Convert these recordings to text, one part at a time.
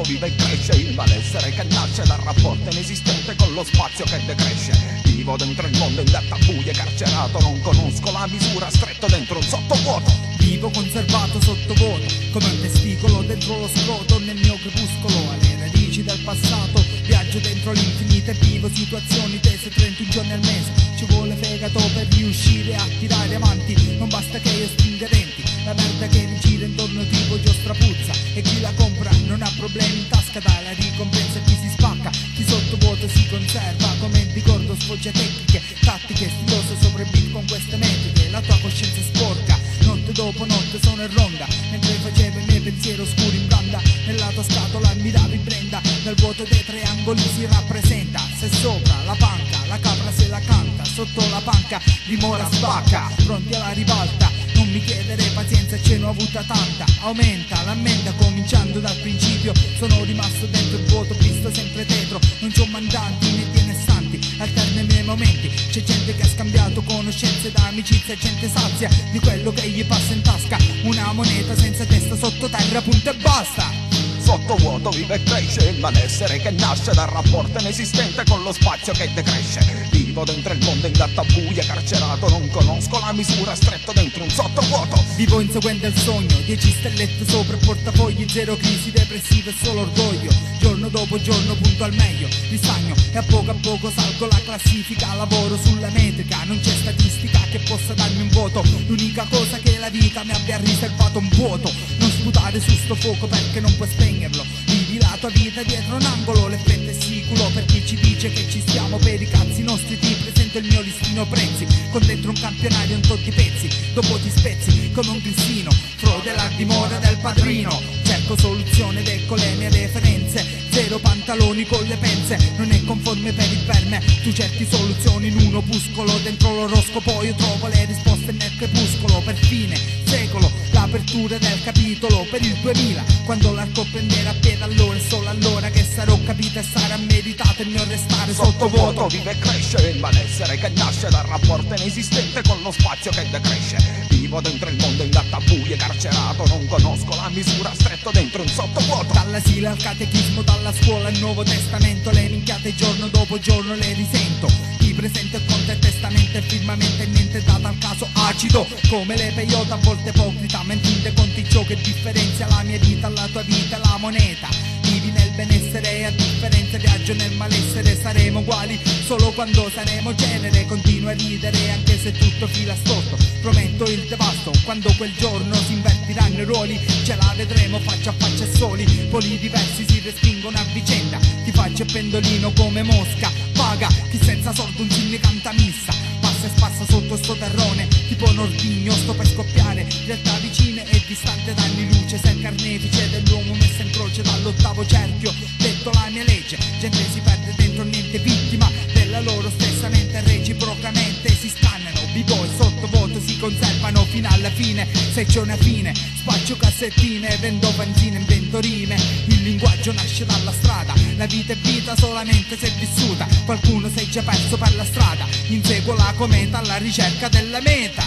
sottovuoto vive e cresce il malessere che nasce dal rapporto inesistente con lo spazio che decresce. Vivo dentro il mondo in gatta buia, carcerato, non conosco la misura, stretto dentro un sottovuoto. Vivo conservato sottovuoto, come un testicolo dentro lo scroto nel mio crepuscolo. Alle radici del passato, viaggio dentro l'infinito e vivo situazioni tese 31 giorni al mese. Ci vuole fegato per riuscire a tirare avanti, non basta che io stringa denti. La merda che mi gira intorno tipo giostra puzza, e chi la compra non ha problemi in tasca, dai la ricompensa e chi si spacca. Chi sottovuoto si conserva come il ricordo, sfoggia tecniche, tattiche, stilose sopra il beat con queste metriche. La tua coscienza è sporca, notte dopo notte sono in ronda, mentre facevo i miei pensieri oscuri in branda. Nella tua scatola miravi Brenda, nel vuoto dei triangoli si rappresenta. Se sopra la panca, la capra se la canta, sotto la panca dimora spacca. Pronti alla ribalta, non mi chiedere pazienza, ce n'ho avuta tanta. Aumenta l'ammenda cominciando dal principio, sono rimasto dentro il vuoto, visto sempre dietro. Non c'ho mandanti né dienestanti, alterno i miei momenti. C'è gente che ha scambiato conoscenze da amicizia, gente sazia di quello che gli passa in tasca. Una moneta senza testa sottoterra, punto e basta. Sottovuoto vive e cresce il malessere che nasce dal rapporto inesistente con lo spazio che decresce. Vivo dentro il mondo in gatta buia, carcerato, non conosco la misura, stretto dentro un sottovuoto. Vivo inseguendo il sogno, 10 stellette sopra il portafogli, zero crisi depressive e solo orgoglio. Giorno dopo giorno punto al meglio, ristagno e a poco salgo la classifica. Lavoro sulla metrica, non c'è statistica che possa darmi un voto. L'unica cosa che la vita mi abbia riservato un vuoto. Non sputare su sto fuoco perché non puoi spegnerlo. Vivi la tua vita dietro un angolo, l'effetto è sicuro per chi ci dice che ci stiamo per i cazzi nostri. Ti presento il mio listino prezzi, con dentro un campionario un tot di pezzi. Dopo ti spezzi come un grissino, frode la dimora del padrino. Cerco soluzione ed ecco le mie referenze, zero pantaloni con le penze. Non è conforme per il verme, tu cerchi soluzioni in un opuscolo. Dentro l'oroscopo io trovo le risposte nel crepuscolo. Per fine secolo, l'apertura del capitolo per il 2000, quando l'arco prenderà a piede, allora è solo allora che sarò capito e sarà meritato il mio restare Sottovuoto vive e cresce il malessere che nasce dal rapporto inesistente con lo spazio che decresce. Vivo dentro il mondo in gatta buia, carcerato, non conosco la misura, stretto dentro un sottovuoto. Dall'asilo al catechismo, dalla scuola al Nuovo Testamento, le minchiate giorno dopo giorno le risento. Ti presento il conto e testamento e firmamento e niente data al caso acido. Come le peyote a volte ipocrita, mentite conti ciò che differenzia la mia vita, la tua vita, la moneta. Vivi nel benessere e a differenza viaggio nel malessere. Saremo uguali solo quando saremo genere. Continua a ridere anche se tutto fila storto. Prometto il devasto, quando quel giorno si invertiranno i ruoli. Ce la vedremo faccia a faccia e soli. Poli diversi si respingono a vicenda. Ti faccio pendolino come mosca. Paga chi senza sordo un zinne canta missa. Passa e spassa sotto sto terrone, tipo un ordigno sto per scoppiare. Realtà vicine e distante da anni luce. Sei il carnefice dell'uomo messo in croce dall'ottavo cerchio. Detto la mia legge, gente si perde dentro niente, vittima della loro stessa mente. Reciprocamente si scannano, b-boy sottovuoto si conservano fino alla fine. Se c'è una fine, spaccio cassettine, vendo benzina, invento rime. Il linguaggio nasce dalla strada, la vita è vita solamente se vissuta. Qualcuno si è già perso per la strada, inseguo la cometa alla ricerca della meta.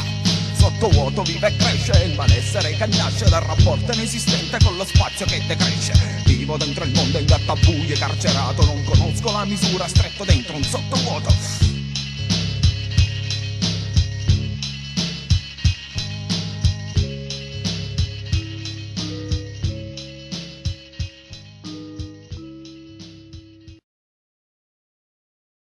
Sottovuoto vive e cresce il malessere che nasce dal rapporto inesistente con lo spazio che decresce. Vivo dentro il mondo in gatta buia, carcerato, non conosco la misura, stretto dentro un sottovuoto.